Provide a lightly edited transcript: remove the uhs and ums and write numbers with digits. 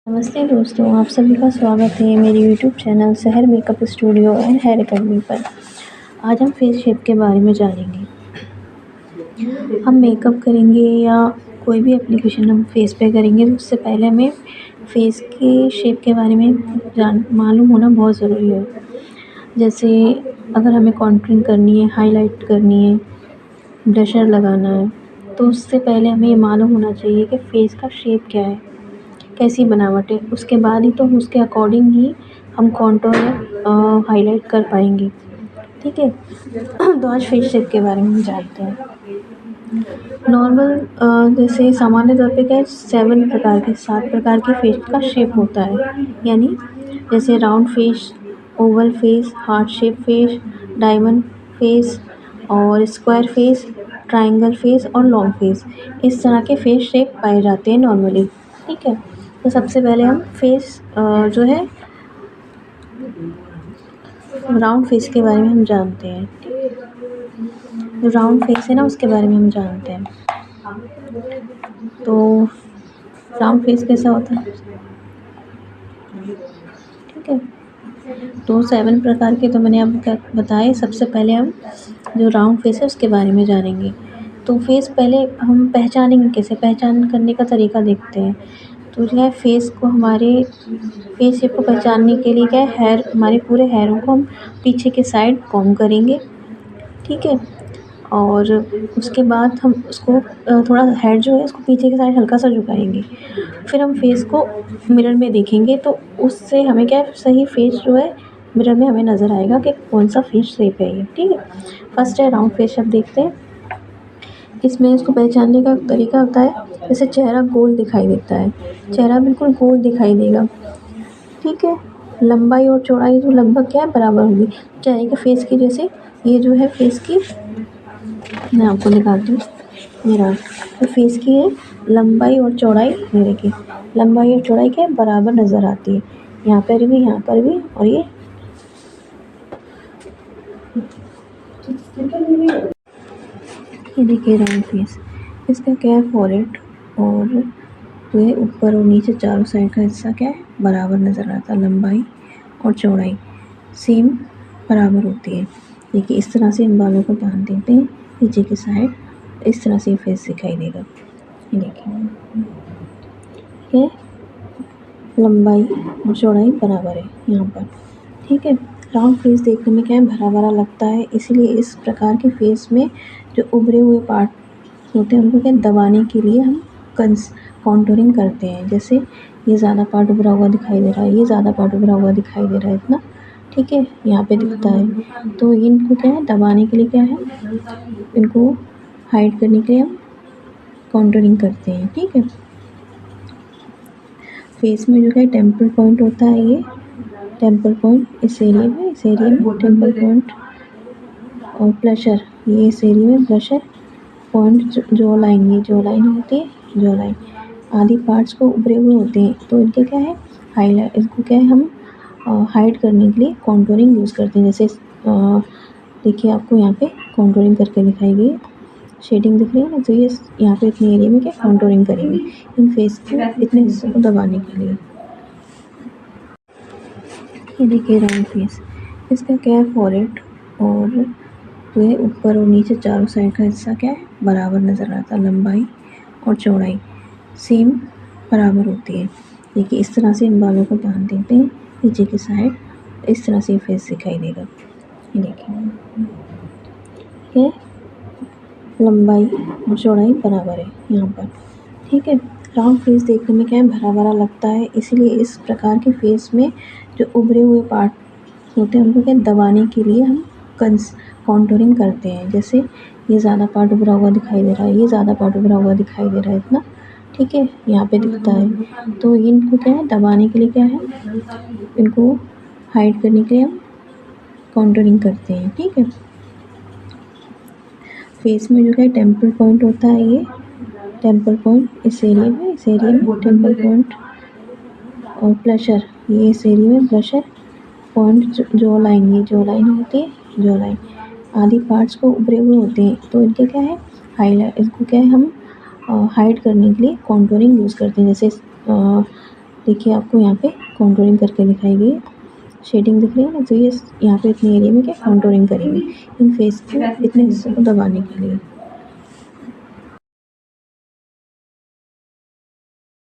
नमस्ते दोस्तों, आप सभी का स्वागत है मेरे यूट्यूब चैनल शहर makeup studio and hair academy पर। आज हम फेस शेप के बारे में जानेंगे। हम मेकअप करेंगे या कोई भी एप्लीकेशन हम फेस पे करेंगे तो उससे पहले हमें फेस के शेप के बारे में मालूम होना बहुत ज़रूरी है। जैसे अगर हमें कॉन्टूरिंग करनी है, हाईलाइट करनी है, ब्लशर लगाना है, तो उससे पहले हमें ये मालूम होना चाहिए कि फेस का शेप क्या है, कैसी बनावट है। उसके बाद ही तो उसके अकॉर्डिंग ही हम कॉन्टूर हाईलाइट कर पाएंगे। ठीक है। तो आज फेस शेप के बारे में हम जानते हैं। नॉर्मल जैसे सामान्य तौर पे क्या है, 7 प्रकार के फेस का शेप होता है। यानी जैसे round face, Oval face, heart shape face, diamond face और स्क्वायर फेस, ट्रायंगल फेस और लॉन्ग फेस। इस तरह के फेस शेप पाए जाते हैं नॉर्मली। ठीक है। तो सबसे पहले हम फेस जो है राउंड फेस के बारे में हम जानते हैं। जो राउंड फेस है ना, उसके बारे में हम जानते हैं। तो राउंड फेस कैसा होता है? ठीक है। तो 7 प्रकार के तो मैंने आपको क्या बताए। सबसे पहले हम जो राउंड फेस है उसके बारे में जानेंगे। तो फेस पहले हम पहचानेंगे कैसे? पहचान करने का तरीका देखते हैं। तो जो है फेस को हमारे फेस शेप को पहचानने के लिए क्या है, हेयर, हमारे पूरे हेयरों को हम पीछे के साइड कॉम्ब करेंगे। ठीक है। और उसके बाद हम उसको थोड़ा हेड जो है उसको पीछे की साइड हल्का सा झुकाएंगे। फिर हम फेस को मिरर में देखेंगे तो उससे हमें क्या है, सही फेस जो है मिरर में हमें नज़र आएगा कि कौन सा फेस शेप है ये। ठीक है। फर्स्ट है राउंड फेस शेप, देखते हैं। इसमें इसको पहचानने का तरीका होता है, जैसे चेहरा गोल दिखाई देता है, चेहरा बिल्कुल गोल दिखाई देगा। ठीक है। लंबाई और चौड़ाई जो लगभग क्या है, बराबर होगी चेहरे के फेस की। जैसे ये जो है फेस की, मैं आपको दिखाती हूँ। ये रहा, तो फेस की है लंबाई और चौड़ाई, ये देखिए लंबाई और चौड़ाई क्या है, बराबर नज़र आती है। यहाँ पर भी, यहाँ पर भी, और ये देखिए राउंड फेस। इसका क्या है, फॉरहेड और जो है ऊपर और नीचे चारों साइड का हिस्सा क्या है, बराबर नज़र आता है। लंबाई और चौड़ाई सेम बराबर होती है। देखिए इस तरह से हम बालों को बांध देते हैं नीचे की साइड, इस तरह से फेस दिखाई देगा। ये देखिए, ये लंबाई और चौड़ाई बराबर है यहाँ पर। ठीक है। राउंड फेस देखने में क्या है, भरा भरा लगता है, इसलिए इस प्रकार के फेस में जो उभरे हुए पार्ट होते हैं उनको क्या दबाने के लिए हम कॉन्टूरिंग करते हैं। जैसे ये ज़्यादा पार्ट उभरा हुआ दिखाई दे रहा है, ये ज़्यादा पार्ट उभरा हुआ दिखाई दे रहा है इतना। ठीक है। यहाँ पे दिखता है, तो इनको क्या है दबाने के लिए क्या है, इनको हाइड करने के लिए हम कॉन्टूरिंग करते हैं। ठीक है। फेस में जो है टेम्पल पॉइंट होता है, ये टेम्पल पॉइंट इस एरिया में टेम्पल पॉइंट और ब्लशर, ये इस एरिया में ब्लशर पॉइंट, जो लाइन, ये जो लाइन होती है, जो लाइन आदि पार्ट्स को उभरे हुए होते हैं, तो इनके क्या है हाईलाइट, इसको क्या है हम हाइड करने के लिए कॉन्टूरिंग यूज़ करते हैं। जैसे देखिए आपको यहाँ पे कॉन्टूरिंग करके दिखाई गई, शेडिंग दिख रही है ना, तो ये यहाँ पे इतने एरिया में क्या कॉन्टूरिंग करेंगे इन फेस के इतने हिस्सों को दबाने के लिए। ये देखिए राउंड फेस। इसका क्या है, फॉरहेड और जो है ऊपर और नीचे चारों साइड का हिस्सा क्या है, बराबर नज़र आता है। लंबाई और चौड़ाई सेम बराबर होती है। देखिए इस तरह से हम बालों को बांध देते हैं नीचे की साइड, इस तरह से फेस दिखाई देगा। ये देखिए, ये लंबाई और चौड़ाई बराबर है यहाँ पर। ठीक है। राउंड फेस देखने में क्या है, भरा भरा लगता है, इसीलिए इस प्रकार के फेस में जो उभरे हुए पार्ट होते हैं उनको क्या दबाने के लिए हम कॉन्टूरिंग करते हैं। जैसे ये ज़्यादा पार्ट उभरा हुआ दिखाई दे रहा है, ये ज़्यादा पार्ट उभरा हुआ दिखाई दे रहा है इतना। ठीक है। यहाँ पे दिखता है, तो इनको क्या है दबाने के लिए क्या है, इनको हाइड करने के लिए हम कॉन्टूरिंग करते हैं। ठीक है। फेस में जो है टेम्पल पॉइंट होता है, ये टेम्पल पॉइंट इस एरिया में टेम्पल पॉइंट और ब्लशर, ये इस एरिया में ब्लशर पॉइंट, जो लाइन, ये जो लाइन होती है, जो लाइन आदि पार्ट्स को उभरे हुए होते हैं, तो इनके क्या है हाईलाइट, इसको क्या है हम हाइड करने के लिए कॉन्टूरिंग यूज़ करते हैं। जैसे देखिए आपको यहाँ पे कॉन्टूरिंग करके दिखाई गई है, शेडिंग दिख रही है ना, तो ये यहाँ पे इतने एरिया में क्या कॉन्टूरिंग करेंगे इन फेस को इतने हिस्सों को दबाने के लिए।